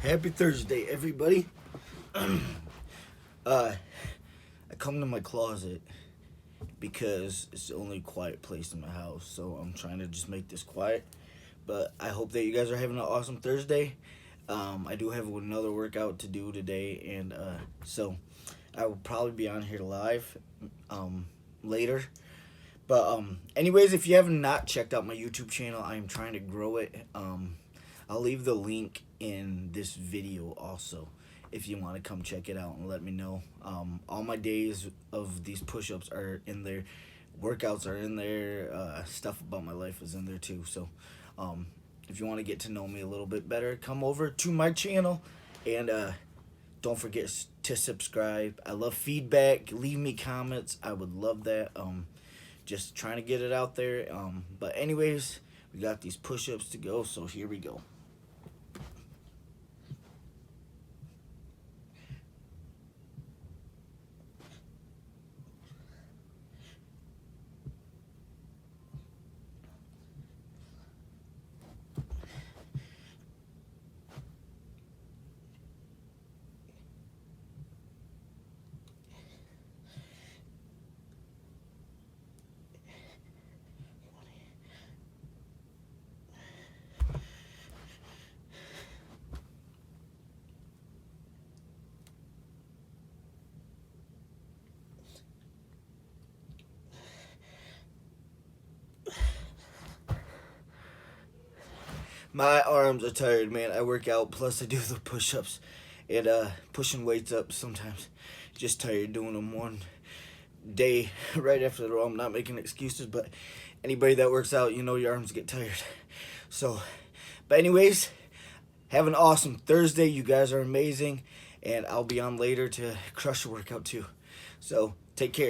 Happy Thursday, everybody. I come to my closet because it's the only quiet place in my house, so I'm trying to just make this quiet. But I hope that you guys are having an awesome Thursday. I do have another workout to do today, and so I will probably be on here live later. But anyways, if you have not checked out my YouTube channel, I am trying to grow it. I'll leave the link in this video also if you want to come check it out and let me know. All my days of these push-ups are in there, workouts are in there, stuff about my life is in there too. So if you want to get to know me a little bit better, come over to my channel and don't forget to subscribe. I love feedback. Leave me comments. I would love that. Just trying to get it out there. But anyways, we got these push-ups to go, so here we go. My arms are tired, man. I work out, plus I do the push-ups and pushing weights up sometimes. Just tired doing them one day right after the row. I'm not making excuses, but anybody that works out, you know your arms get tired. So, but anyways, have an awesome Thursday. You guys are amazing, and I'll be on later to crush the workout too. So, take care.